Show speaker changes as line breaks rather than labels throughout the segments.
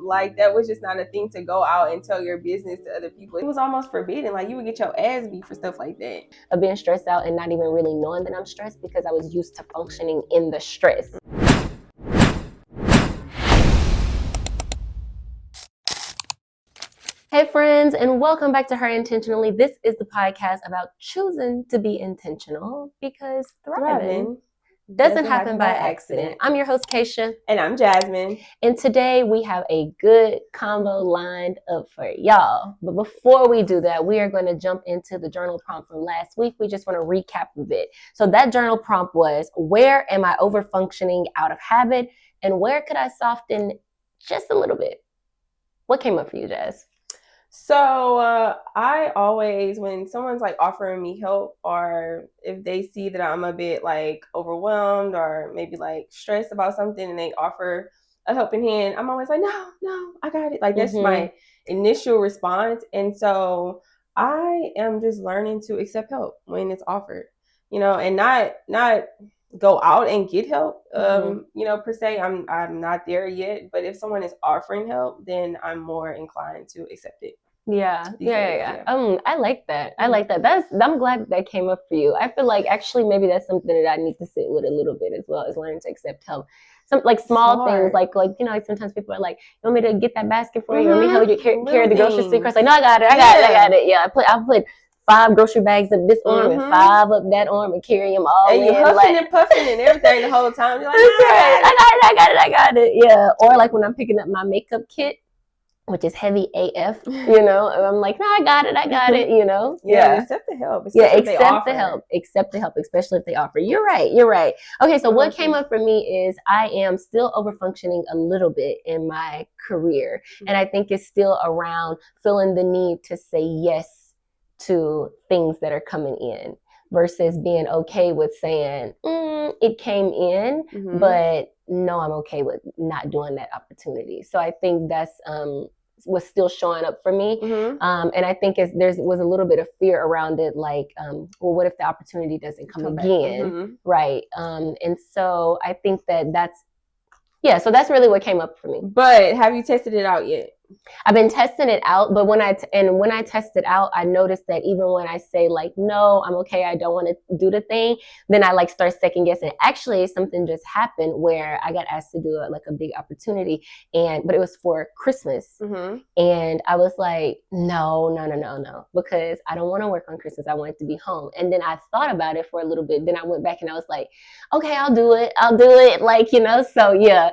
like that was just not a thing to go out and tell your business to other people. It was almost forbidden. Like you would get your ass beat for stuff like that.
Of being stressed out and not even really knowing that I'm stressed because I was used to functioning in the stress. Hey friends, and welcome back to Her Intentionally. This is the podcast about choosing to be intentional because thriving doesn't happen by accident. I'm your host, Keisha.
And I'm Jasmine.
And today we have a good combo lined up for y'all. But before we do that, we are going to jump into the journal prompt from last week. We just want to recap a bit. So that journal prompt was, where am I overfunctioning out of habit? And where could I soften just a little bit? What came up for you, Jazz?
So I always, when someone's like offering me help, or if they see that I'm a bit like overwhelmed or maybe like stressed about something and they offer a helping hand, I'm always like, no, I got it. Like that's my initial response. And so I am just learning to accept help when it's offered, and not go out and get help, per se. I'm not there yet, but if someone is offering help, then I'm more inclined to accept it.
Yeah. I like that. I'm glad that came up for you. I feel like actually maybe that's something that I need to sit with a little bit as well, as learning to accept help. Some like small things, like sometimes people are like, you want me to get that basket for you? You want me to help you carry the groceries to your car? It's like, no, I got it. Yeah, I put 5 grocery bags of this arm and 5 of that arm and carry them all.
And you're huffing and puffing and everything the whole time. You're like,
I got it. Yeah. Or like when I'm picking up my makeup kit, which is heavy AF, and I'm like, no, I got it,
Accept the help.
Accept the help, especially if they offer. You're right. Okay, so what came up for me is I am still overfunctioning a little bit in my career, and I think it's still around feeling the need to say yes to things that are coming in versus being okay with saying, it came in, but no, I'm okay with not doing that opportunity. So I think that's was still showing up for me. And I think there was a little bit of fear around it, like, well, what if the opportunity doesn't come again? Right. And so I think so that's really what came up for me.
But have you tested it out yet?
I've been testing it out, but when I test it out, I noticed that even when I say like, no, I'm okay, I don't want to do the thing, then I like start second guessing. Actually, something just happened where I got asked to do a big opportunity, but it was for Christmas, and I was like, no, because I don't want to work on Christmas. I want it to be home. And then I thought about it for a little bit. Then I went back and I was like, okay, I'll do it. So yeah,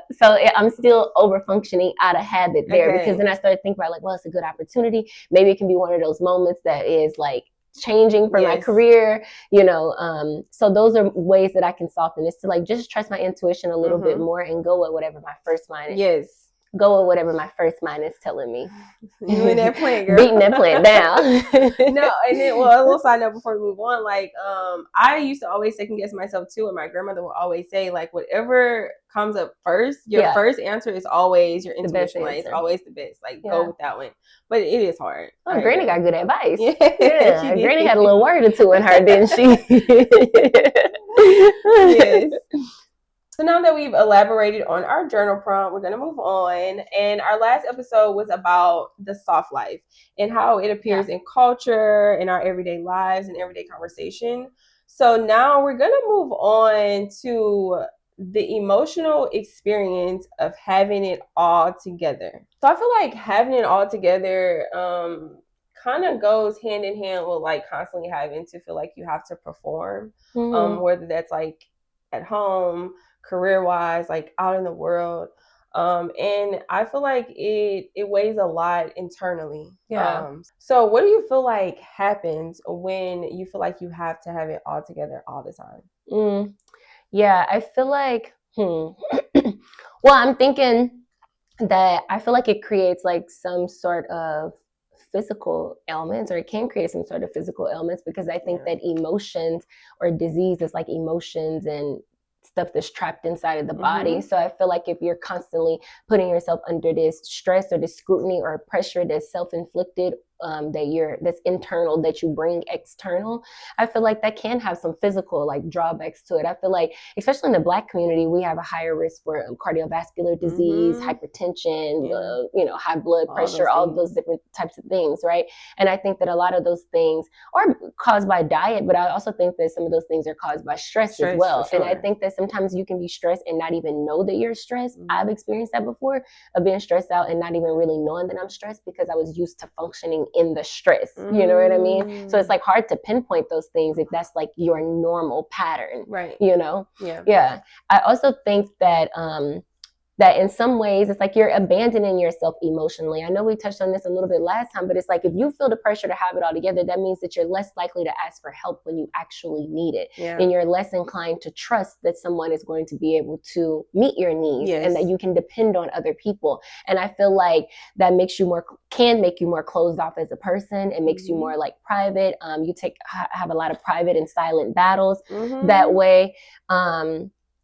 I'm still over functioning out of habit there, because then I started thinking about like, well, it's a good opportunity. Maybe it can be one of those moments that is like changing for my career, so those are ways that I can soften. Is to like just trust my intuition a little bit more and go with whatever my first mind is telling me.
You in that plant, girl.
Beating that plant down.
No, and then, well, a little side note before we move on, like, I used to always second guess myself too, and my grandmother would always say, like, whatever comes up first, your first answer is always your intuition. Like, it's always the best. Like, go with that one. But it is hard.
Oh, Granny got good advice. Yeah, Granny had a little word or two in her, didn't she?
Yes. So now that we've elaborated on our journal prompt, we're going to move on. And our last episode was about the soft life and how it appears in culture, in our everyday lives, and everyday conversation. So now we're going to move on to the emotional experience of having it all together. So I feel like having it all together kind of goes hand in hand with like constantly having to feel like you have to perform, whether that's like at home, career-wise, like out in the world, and I feel like it weighs a lot internally. So what do you feel like happens when you feel like you have to have it all together all the time?
I feel like well, I'm thinking that I feel like it creates like some sort of physical ailments, or it can create some sort of physical ailments, because I think that emotions or disease is like emotions and stuff that's trapped inside of the body. So I feel like if you're constantly putting yourself under this stress or this scrutiny or pressure that's self-inflicted that's internal that you bring external, I feel like that can have some physical like drawbacks to it. I feel like, especially in the Black community, we have a higher risk for cardiovascular disease, hypertension, high blood pressure, all those different types of things, right? And I think that a lot of those things are caused by diet, but I also think that some of those things are caused by stress as well. Sure. And I think that sometimes you can be stressed and not even know that you're stressed. I've experienced that before, of being stressed out and not even really knowing that I'm stressed because I was used to functioning in the stress. You know what I mean? So it's like hard to pinpoint those things if that's like your normal pattern,
right?
Yeah. I also think that that in some ways it's like you're abandoning yourself emotionally. I know we touched on this a little bit last time, but it's like if you feel the pressure to have it all together, that means that you're less likely to ask for help when you actually need it. And you're less inclined to trust that someone is going to be able to meet your needs and that you can depend on other people. And I feel like that can make you more closed off as a person. It makes you more like private. You have a lot of private and silent battles that way.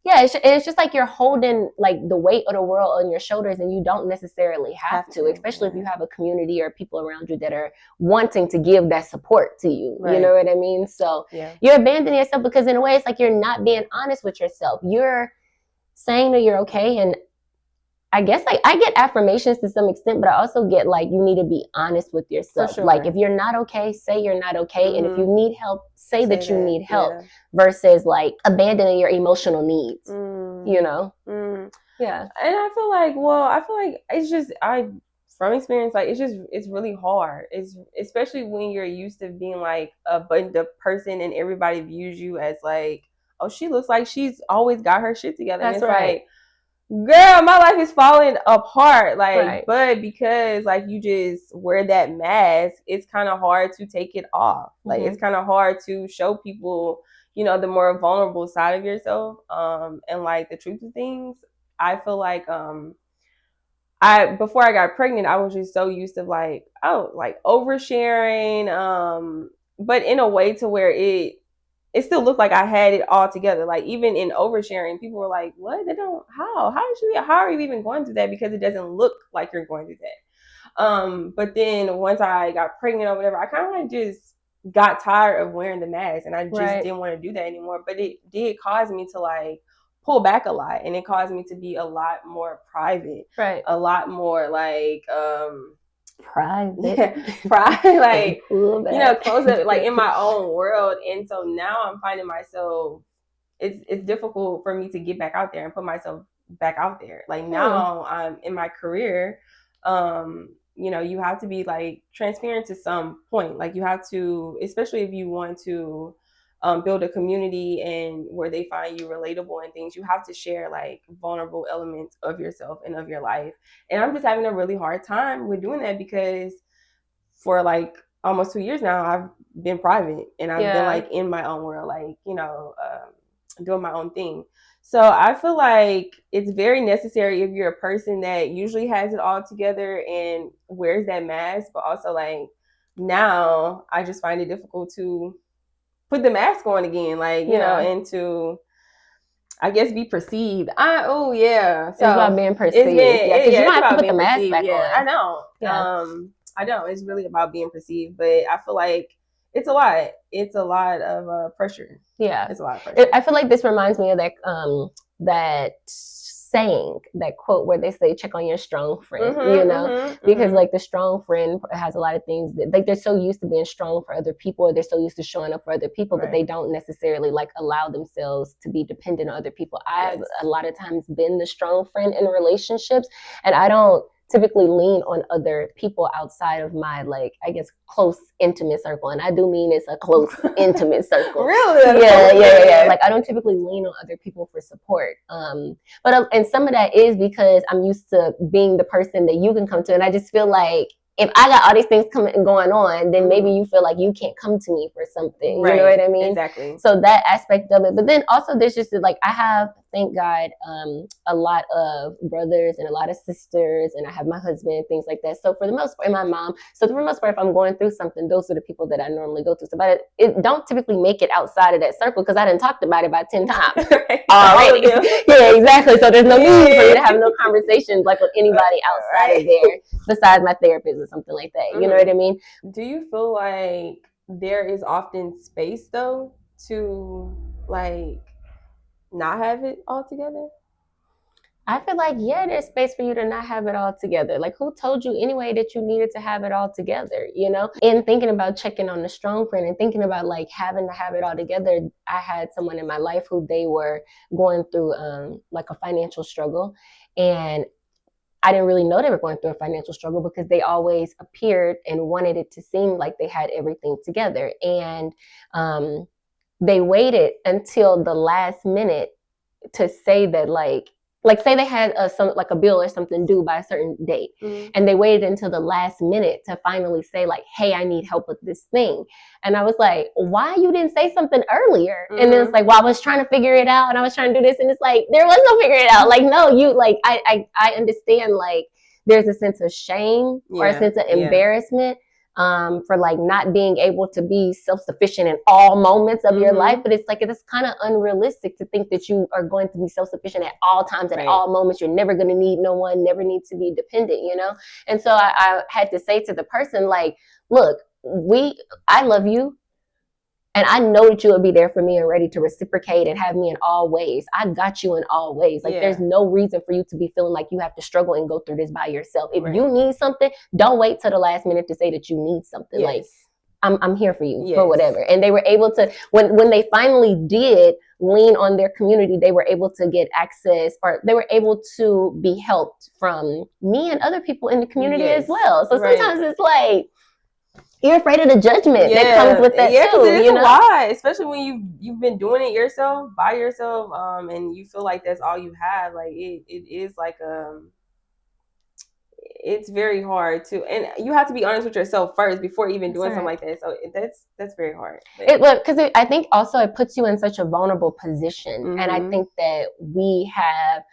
It's just like you're holding like the weight of the world on your shoulders, and you don't necessarily have to, especially if you have a community or people around you that are wanting to give that support to you. You know what I mean? So you're abandoning yourself because in a way it's like you're not being honest with yourself. You're saying that you're okay, and I guess like I get affirmations to some extent, but I also get like you need to be honest with yourself. Sure. Like if you're not okay, say you're not okay. And if you need help, say that you need help versus like abandoning your emotional needs, you know?
Yeah. And I feel like it's just, from experience, like it's really hard. It's especially when you're used to being like the person and everybody views you as like, oh, she looks like she's always got her shit together.
That's
and it's
right.
like, girl, my life is falling apart. Like, but because like you just wear that mask, it's kind of hard to take it off. Like, it's kind of hard to show people, the more vulnerable side of yourself. And like the truth of things, I feel like before I got pregnant, I was just so used to like oversharing, but in a way to where it still looked like I had it all together. Like even in oversharing, people were like, "What? How are you even going through that?" Because it doesn't look like you're going through that. But then once I got pregnant or whatever, I kind of like just got tired of wearing the mask, and I just didn't want to do that anymore. But it did cause me to like pull back a lot, and it caused me to be a lot more private, a lot more like
private,
like close up, like in my own world. And so now I'm finding myself, it's difficult for me to get back out there and put myself back out there. Like now I'm in my career, you have to be like transparent to some point. Like you have to, especially if you want to build a community and where they find you relatable and things, you have to share like vulnerable elements of yourself and of your life. And I'm just having a really hard time with doing that because for like almost 2 years now, I've been private and I've been like in my own world, like, doing my own thing. So I feel like it's very necessary if you're a person that usually has it all together and wears that mask, but also like now I just find it difficult to put the mask on again, like, and to, I guess, be perceived. So
it's about being perceived.
Because
you don't have to put the mask back on.
I know. I know. It's really about being perceived, but I feel like it's a lot. It's a lot of pressure.
Yeah,
it's a lot of pressure.
I feel like this reminds me of that saying, that quote where they say, check on your strong friend, because like the strong friend has a lot of things that like they're so used to being strong for other people, or they're so used to showing up for other people, but they don't necessarily like allow themselves to be dependent on other people. I've a lot of times been the strong friend in relationships, and I don't typically lean on other people outside of my, like, I guess, close, intimate circle. And I do mean it's a close, intimate circle.
Really?
Yeah. Like, I don't typically lean on other people for support. And some of that is because I'm used to being the person that you can come to. And I just feel like if I got all these things going on, then maybe you feel like you can't come to me for something. You know what I mean?
Exactly.
So that aspect of it. But then also there's just like, I have thank God, a lot of brothers and a lot of sisters, and I have my husband, things like that. So for the most part, and my mom. So for the most part, if I'm going through something, those are the people that I normally go to. So, but it don't typically make it outside of that circle because I done talked about it about 10 times already. Yeah, exactly. So there's no need for you to have no conversations like with anybody outside of there, besides my therapist or something like that. You know what I mean?
Do you feel like there is often space though to like not have it all together?
I feel like, yeah, there's space for you to not have it all together. Like, who told you anyway that you needed to have it all together, you know? And thinking about checking on the strong friend and thinking about like having to have it all together, I had someone in my life who they were going through like a financial struggle. And I didn't really know they were going through a financial struggle because they always appeared and wanted it to seem like they had everything together. And they waited until the last minute to say that like say they had some like a bill or something due by a certain date, and they waited until the last minute to finally say like, hey, I need help with this thing. And I was like, why you didn't say something earlier? And then it's like, well, I was trying to figure it out and I was trying to do this, and it's like there was no figuring it out. Like, no, you like I understand like there's a sense of shame or a sense of embarrassment for like not being able to be self-sufficient in all moments of your life. But it's like, it's kind of unrealistic to think that you are going to be self-sufficient at all times and at all moments. You're never going to need no one, never need to be dependent, you know? And so I had to say to the person, like, look, I love you. And I know that you will be there for me and ready to reciprocate and have me in all ways. I got you in all ways. Like, there's no reason for you to be feeling like you have to struggle and go through this by yourself. If you need something, don't wait till the last minute to say that you need something. Like, I'm here for you for whatever. And they were able to, when they finally did lean on their community, they were able to get access, or they were able to be helped from me and other people in the community as well. So sometimes it's like, you're afraid of the judgment that comes with that too.
It's a lot, especially when you've been doing it yourself by yourself, and you feel like that's all you have. Like it is like it's very hard to, and you have to be honest with yourself first before even doing something like that. So that's very hard.
Because I think also it puts you in such a vulnerable position, and I think that we have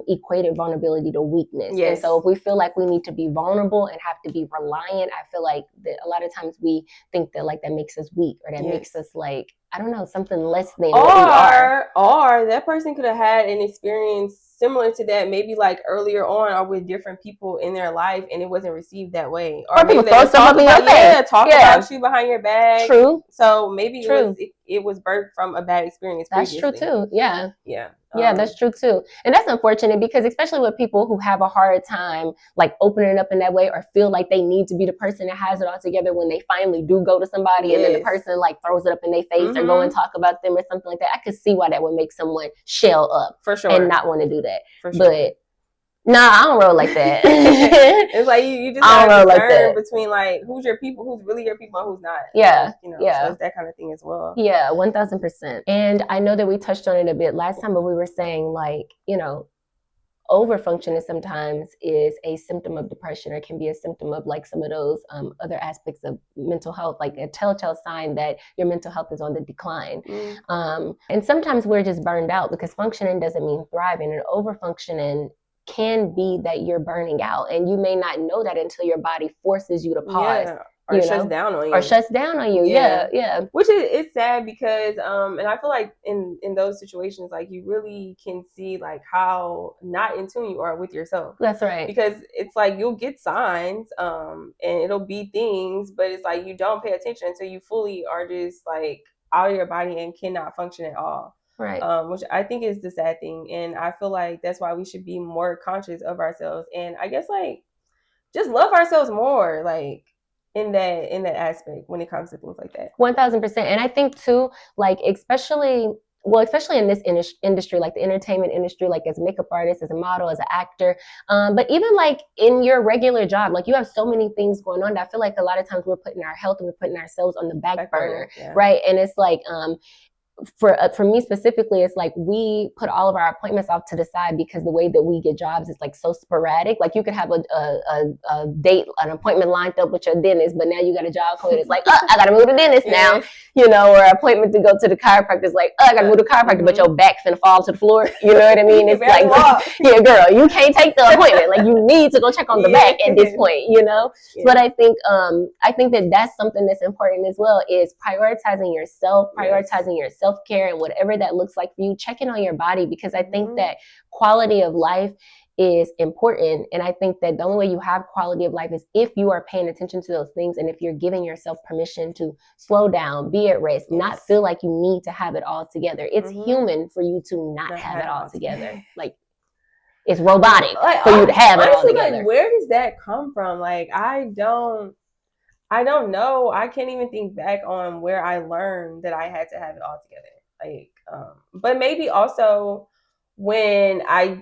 equated vulnerability to weakness. And so if we feel like we need to be vulnerable and have to be reliant, I feel like that a lot of times we think that like that makes us weak, or that makes us like, I don't know, something less than what we are.
Or that person could have had an experience similar to that, maybe like earlier on or with different people in their life, and it wasn't received that way.
Or people throw stuff up in your face.
Talk about you behind your back.
True.
So maybe it was birthed from a bad experience previously.
That's true too. Yeah.
Yeah,
that's true too. And that's unfortunate because especially with people who have a hard time like opening up in that way, or feel like they need to be the person that has it all together when they finally do go to somebody and then the person like throws it up in their face or go and talk about them or something like that. I could see why that would make someone shell up
for sure
and not want to do that.
For sure.
But nah, I don't roll like that.
It's like you just have to discern between like who's your people, who's really your people, and who's not. So it's that kind of thing as well.
1000%. And I know that we touched on it a bit last time, but we were saying like, overfunctioning sometimes is a symptom of depression, or can be a symptom of like some of those other aspects of mental health, like a telltale sign that your mental health is on the decline. And sometimes we're just burned out, because functioning doesn't mean thriving, and overfunctioning can be that you're burning out, and you may not know that until your body forces you to pause.
Or shuts down on you.
Or shuts down on you. Yeah.
Which is sad because and I feel like in those situations, like you really can see like how not in tune you are with yourself.
That's right.
Because it's like you'll get signs and it'll be things, but it's like you don't pay attention until you fully are just like out of your body and cannot function at all.
Right.
Which I think is the sad thing. And I feel like that's why we should be more conscious of ourselves. And I guess like just love ourselves more, like in that aspect when it comes to things like that.
1000%. And I think too, like especially in this industry, like the entertainment industry, like as a makeup artist, as a model, as an actor, but even like in your regular job, like you have so many things going on that I feel like a lot of times we're putting our health and we're putting ourselves on the back burner, right? And it's like for me specifically, it's like we put all of our appointments off to the side because the way that we get jobs is like so sporadic. Like you could have a date, an appointment lined up with your dentist, but now you got a job code. It's like, oh, I gotta move to the dentist now, you know, or an appointment to go to the chiropractor. It's like, oh, I gotta move to the chiropractor, but your back's gonna fall to the floor. You know what I mean? It's like, yeah, girl, you can't take the appointment. Like you need to go check on the back at this point, you know. But I think that that's something that's important as well, is prioritizing yourself, prioritizing your self-care and whatever that looks like for you, checking on your body, because I think that quality of life is important. And I think that the only way you have quality of life is if you are paying attention to those things, and if you're giving yourself permission to slow down, be at rest, not feel like you need to have it all together. It's human for you to not have it all together. Like, it's robotic for you to have it all together.
Like, where does that come from? Like, I don't know. I can't even think back on where I learned that I had to have it all together. Like, but maybe also when I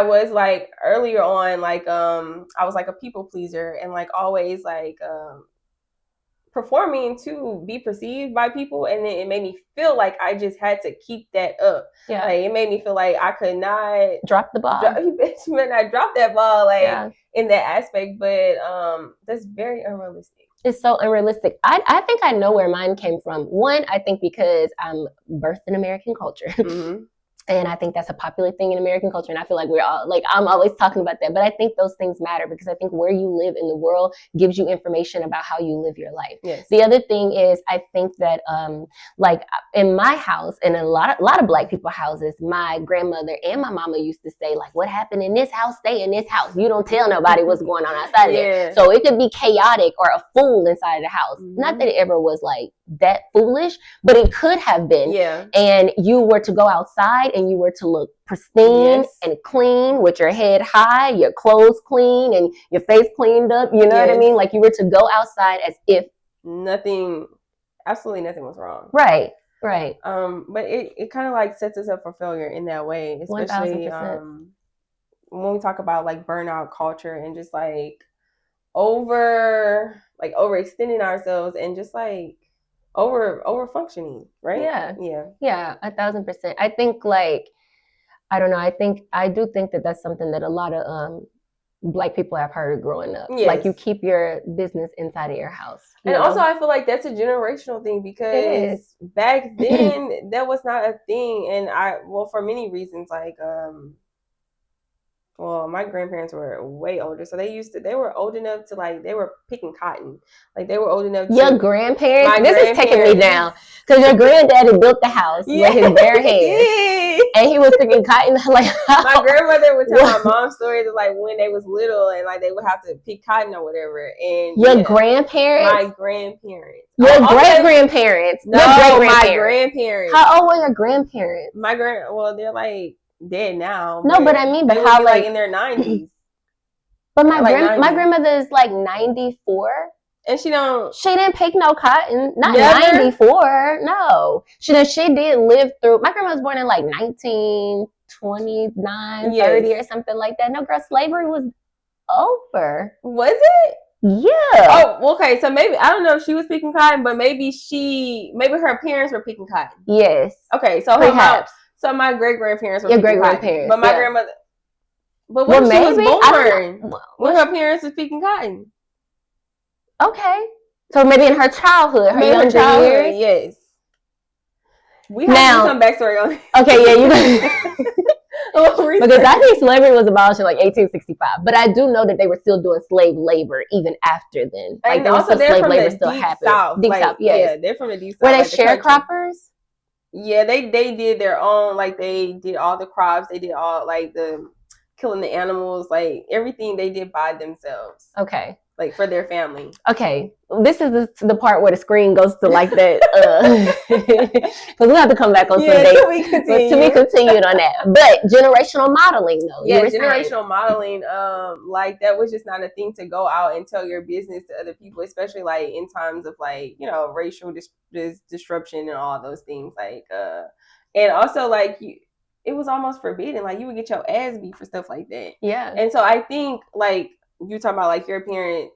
was like earlier on, like, I was like a people pleaser and like always like, performing to be perceived by people, and then it made me feel like I just had to keep that up. Yeah, like it made me feel like I could not
drop the ball.
When I dropped that ball, like in that aspect, but that's very unrealistic.
It's so unrealistic. I think I know where mine came from. One, I think because I'm birthed in American culture. And I think that's a popular thing in American culture. And I feel like we're all, like, I'm always talking about that. But I think those things matter because I think where you live in the world gives you information about how you live your life. Yes. The other thing is, I think that, like, in my house, and in a lot of Black people houses, my grandmother and my mama used to say, like, what happened in this house, stay in this house. You don't tell nobody what's going on outside of there. So it could be chaotic or a fool inside of the house. Not that it ever was, like, that foolish, but it could have been. And you were to go outside and you were to look pristine and clean with your head high, your clothes clean, and your face cleaned up. You know what I mean? Like you were to go outside as if
absolutely nothing was wrong.
Right.
But it kind of like sets us up for failure in that way, especially 1000%. When we talk about like burnout culture and just like overextending ourselves and just like over functioning, right?
Yeah, 1000%. I think, like, I don't know. I do think that that's something that a lot of Black people have heard growing up. Yes. Like you keep your business inside of your house.
And also I feel like that's a generational thing because back then that was not a thing. And for many reasons, like, well, my grandparents were way older, so they were old enough to, like, they were picking cotton. Like, they were old enough to...
Your grandparents? This is taking me down. Because your granddaddy built the house with his bare hands. And he was picking cotton. Like,
my grandmother would tell my mom stories of, like, when they was little and, like, they would have to pick cotton or whatever. And
your grandparents?
My grandparents.
Your great-grandparents?
No, my grandparents.
How old were your grandparents?
Well, they're, like, dead now.
No, but I mean, but how,
like in their 90s.
But my grandmother is like 94,
and she
didn't pick no cotton. Not 94. No, she did live through. My grandma was born in like 1929, 30 or something like that. No, girl, slavery was over.
Was it?
Yeah.
Oh, okay. So maybe, I don't know if she was picking cotton, but maybe her parents were picking cotton.
Yes.
Okay, so perhaps. So my great-grandparents were picking cotton. But my grandmother... But when she was born, when her parents was picking cotton.
Okay. So maybe in her childhood, her young years?
Yes. We have to do some backstory on it.
Okay, yeah, you because I think slavery was abolished in like 1865. But I do know that they were still doing slave labor even after then. Like,
and also they're from the deep South. Deep South, yes. Yeah, they're from the deep South.
Were they sharecroppers?
Yeah, they did their own, like, they did all the crops, they did all, like, the killing the animals, like, everything they did by themselves.
Okay.
Like, for their family.
Okay. This is the part where the screen goes to, like, that, because we'll have to come back on some dates. To be continued on that. But generational modeling, though.
Yeah, generational modeling, like, that was just not a thing to go out and tell your business to other people, especially, like, in times of, like, you know, racial disruption and all those things. Like, and also, like, it was almost forbidden. Like, you would get your ass beat for stuff like that.
Yeah.
And so I think, like, you talking about, like, your parents,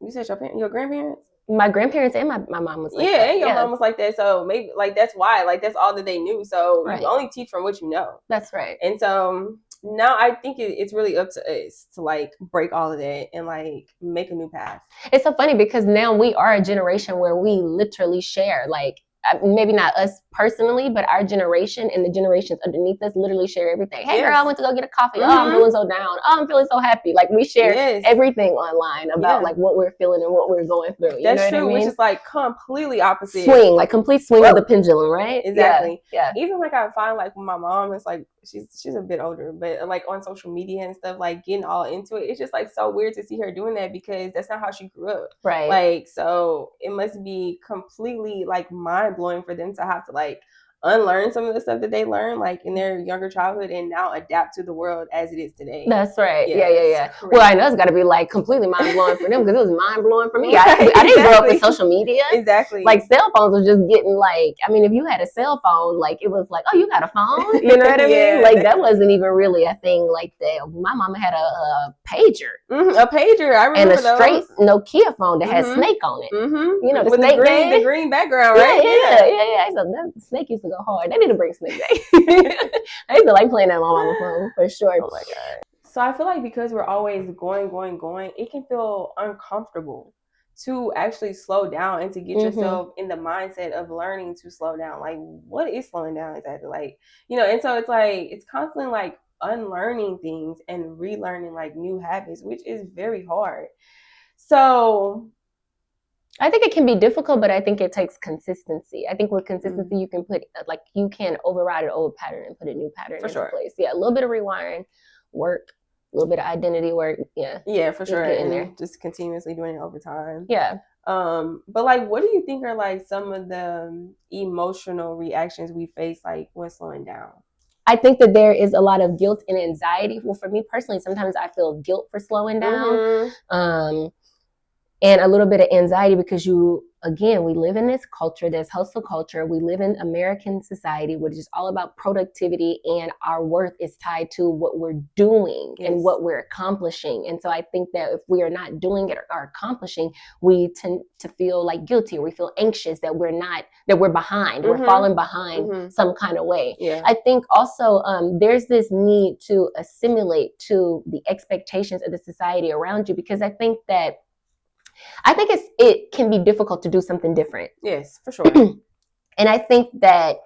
you said your grandparents?
My grandparents and my mom was like
yeah,
that.
and your
Yeah,
mom was like that. So maybe like that's why, like that's all that they knew. So you
right.
only teach from what you know.
That's right.
And so now I think it's really up to us to like break all of that and like make a new path.
It's so funny because now we are a generation where we literally share, like, maybe not us personally, but our generation and the generations underneath us literally share everything. Hey, girl, I went to go get a coffee. Oh, I'm feeling so down. Oh, I'm feeling so happy. Like, we share everything online about like what we're feeling and what we're going through. You know what I mean?
Which is like completely opposite.
Swing, like complete swing of the pendulum, right?
Exactly.
Yeah.
Even like I find like with my mom, it's like she's a bit older, but like on social media and stuff, like getting all into it, it's just like so weird to see her doing that because that's not how she grew up.
Right.
Like, so it must be completely like mind blowing for them to have to like unlearn some of the stuff that they learned like in their younger childhood and now adapt to the world as it is today.
That's right. Yeah. Well, I know it's got to be like completely mind blowing for them because it was mind blowing for me. I didn't grow up with social media.
Exactly.
Like cell phones was just getting like, I mean, if you had a cell phone, like it was like, oh, you got a phone? You know what I mean? Like that wasn't even really a thing like that. My mama had a pager.
A pager. I remember
and a straight Nokia phone that had Snake on it. You know,
with the green background, right?
Yeah. So that Snake used to go hard. They need to bring Snake back. I used to like playing that on my mama phone for sure.
Oh my god. So I feel like because we're always going, it can feel uncomfortable to actually slow down and to get yourself in the mindset of learning to slow down. Like, what is slowing down exactly? Like, you know, and so it's like it's constantly like unlearning things and relearning like new habits, which is very hard. So
I think it can be difficult, but I think it takes consistency. I think with consistency, you can put like you can override an old pattern and put a new pattern into place. Yeah, a little bit of rewiring work, a little bit of identity work.
Yeah, for sure. In there, just continuously doing it over time.
Yeah.
But like, what do you think are like some of the emotional reactions we face like when slowing down?
I think that there is a lot of guilt and anxiety. Well, for me personally, sometimes I feel guilt for slowing down. And a little bit of anxiety because we live in this culture, there's hustle culture. We live in American society, which is all about productivity, and our worth is tied to what we're doing and what we're accomplishing. And so I think that if we are not doing it or accomplishing, we tend to feel like guilty, or we feel anxious that we're behind, we're falling behind some kind of way. I think also there's this need to assimilate to the expectations of the society around you, because I think it can be difficult to do something different.
Yes, for sure.
And I think that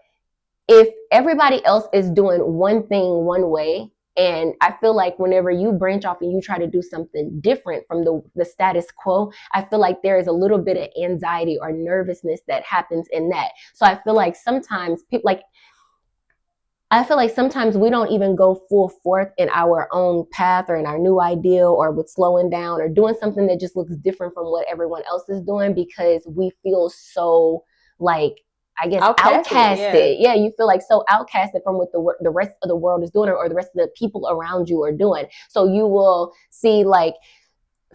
if everybody else is doing one thing one way, and I feel like whenever you branch off and you try to do something different from the status quo, I feel like there is a little bit of anxiety or nervousness that happens in that. So I feel like sometimes sometimes we don't even go full forth in our own path or in our new ideal or with slowing down or doing something that just looks different from what everyone else is doing, because we feel so like, I guess, outcasted. Yeah, you feel like so outcasted from what the rest of the world is doing, or the rest of the people around you are doing. So you will see, like,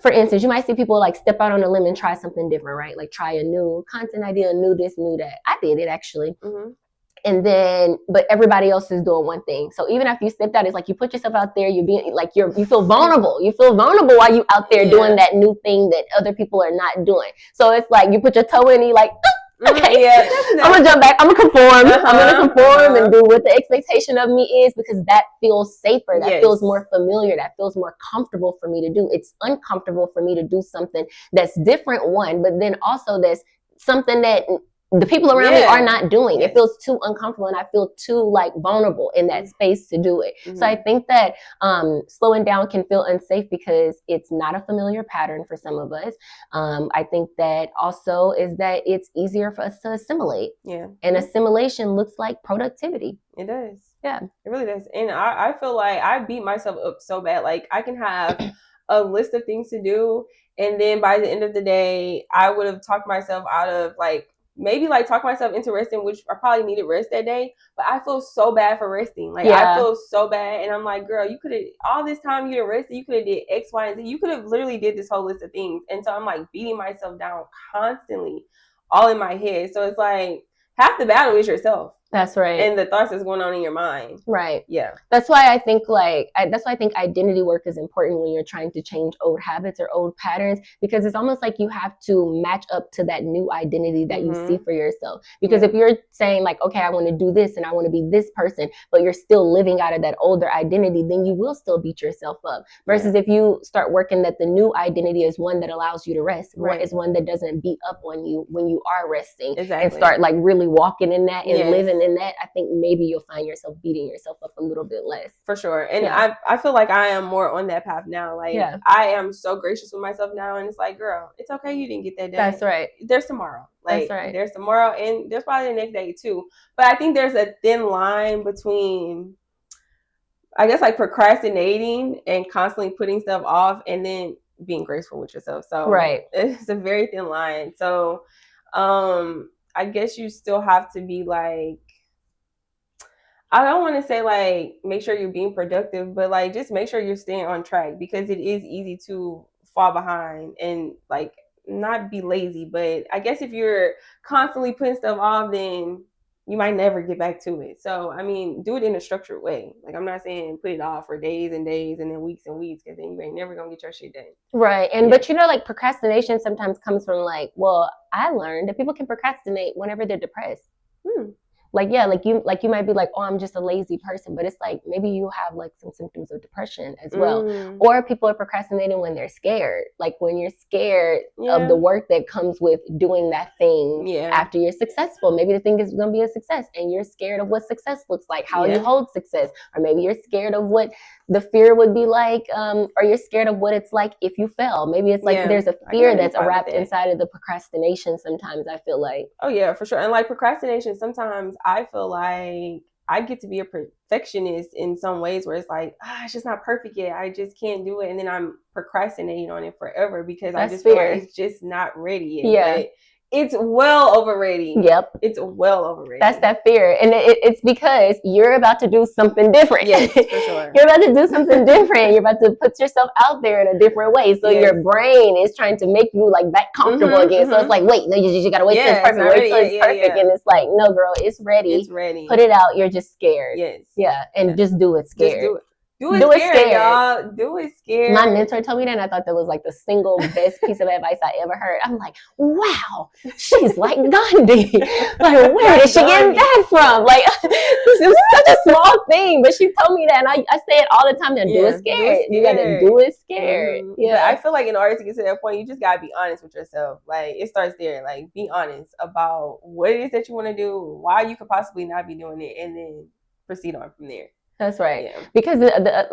for instance, you might see people like step out on a limb and try something different, right? Like try a new content idea, new this, new that. I did it actually. And then, but everybody else is doing one thing. So even after you stepped out, it's like you put yourself out there, you're being like, you feel vulnerable. You feel vulnerable while you out there doing that new thing that other people are not doing. So it's like you put your toe in and you're like, okay, I'm gonna jump back. I'm gonna conform. I'm gonna conform and do what the expectation of me is, because that feels safer. That feels more familiar. That feels more comfortable for me to do. It's uncomfortable for me to do something that's different, one, but then also there's something that the people around me are not doing. It feels too uncomfortable, and I feel too like vulnerable in that space to do it. So I think that slowing down can feel unsafe because it's not a familiar pattern for some of us. I think that also is that it's easier for us to assimilate. And assimilation looks like productivity.
It does.
Yeah,
it really does. And I feel like I beat myself up so bad. Like I can have a list of things to do, and then by the end of the day, I would have talked myself out of talk myself into resting, which I probably needed rest that day, but I feel so bad for resting. Like I feel so bad, and I'm like, girl, you could have all this time you didn't rest, you could have did X, Y, and Z. You could have literally did this whole list of things. And so I'm like beating myself down constantly, all in my head. So it's like half the battle is yourself.
That's right.
And the thoughts that's going on in your mind.
Right.
Yeah.
That's why I think identity work is important when you're trying to change old habits or old patterns, because it's almost like you have to match up to that new identity that you see for yourself. Because if you're saying like, okay, I want to do this and I want to be this person, but you're still living out of that older identity, then you will still beat yourself up. Versus if you start working that the new identity is one that allows you to rest, is one that doesn't beat up on you when you are resting, and start like really walking in that and living in that, I think maybe you'll find yourself beating yourself up a little bit less.
For sure. And I feel like I am more on that path now. Like I am so gracious with myself now, and it's like, girl, it's okay you didn't get that done.
That's right.
There's tomorrow. Like there's tomorrow, and there's probably the next day too. But I think there's a thin line between, I guess, like procrastinating and constantly putting stuff off, and then being graceful with yourself. So it's a very thin line. So I guess you still have to be like, I don't want to say like make sure you're being productive, but like just make sure you're staying on track, because it is easy to fall behind and like not be lazy. But I guess if you're constantly putting stuff off, then you might never get back to it. So, I mean, do it in a structured way. Like, I'm not saying put it off for days and days and then weeks and weeks, because then you ain't never going to get your shit done.
Right. And but you know, like procrastination sometimes comes from like, well, I learned that people can procrastinate whenever they're depressed. Like, like you might be like, oh, I'm just a lazy person, but it's like maybe you have like some symptoms of depression as well. Or people are procrastinating when they're scared, like when you're scared of the work that comes with doing that thing after you're successful. Maybe the thing is going to be a success and you're scared of what success looks like, how you hold success, or maybe you're scared of what the fear would be like, or you're scared of what it's like if you fail. Maybe it's like there's a fear that's wrapped inside of the procrastination sometimes, I feel like.
Oh yeah, for sure. And like procrastination, sometimes I feel like I get to be a perfectionist in some ways, where it's like, it's just not perfect yet, I just can't do it, and then I'm procrastinating on it forever because I just feel like it's just not ready yet. But it's well overrated. It's well overrated.
That's that fear. And it's because you're about to do something different.
Yes, for sure.
You're about to do something different. You're about to put yourself out there in a different way. So your brain is trying to make you like that comfortable again. So it's like, wait, no, you gotta wait till it's perfect. Wait till it's perfect. And it's like, no, girl, it's ready.
It's ready.
Put it out. You're just scared.
Yeah.
And just do it scared.
Just do it. Do it scared, y'all. Do it scared.
My mentor told me that, and I thought that was like the single best piece of advice I ever heard. I'm like, wow, she's like Gandhi. Like, where did she get that from? Like, this is such a small thing, but she told me that, and I say it all the time. That do it scared. You gotta do it scared.
But I feel like in order to get to that point, you just gotta be honest with yourself. Like, it starts there. Like, be honest about what it is that you want to do, why you could possibly not be doing it, and then proceed on from there.
That's right. Because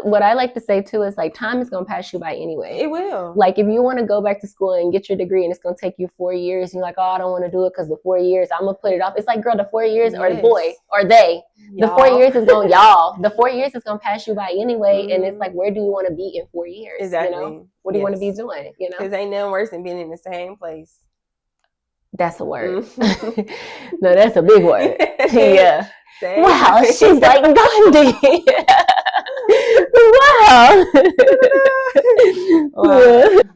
what I like to say too is like, time is going to pass you by anyway.
It will.
Like if you want to go back to school and get your degree and it's going to take you 4 years, and you're like, oh, I don't want to do it because the 4 years, I'm going to put it off. It's like, girl, the 4 years or the boy or they, the 4 years is going, the 4 years is going to pass you by anyway. And it's like, where do you want to be in 4 years?
Exactly.
You know? What do you want to be doing? You know?
Because ain't nothing worse than being in the same place.
That's a word. No, that's a big word. Yeah. Wow, she's like Gandhi. Wow.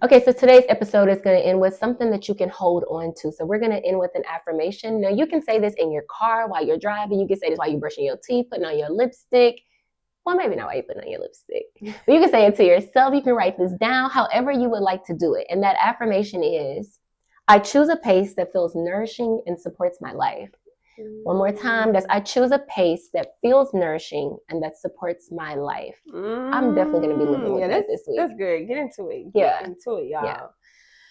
Okay, so today's episode is going to end with something that you can hold on to. So we're going to end with an affirmation. Now, you can say this in your car while you're driving. You can say this while you're brushing your teeth, putting on your lipstick. Well, maybe not while you're putting on your lipstick. But you can say it to yourself. You can write this down, however you would like to do it. And that affirmation is, I choose a pace that feels nourishing and supports my life. One more time. I choose a pace that feels nourishing and that supports my life. I'm definitely going to be living with that this week.
That's good. Get into it. Get into it, y'all. Yeah.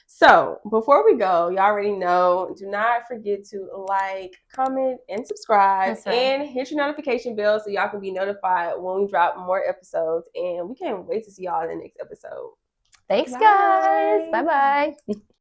So before we go, y'all already know, do not forget to like, comment, and subscribe. And hit your notification bell so y'all can be notified when we drop more episodes. And we can't wait to see y'all in the next episode.
Thanks, guys. Bye-bye.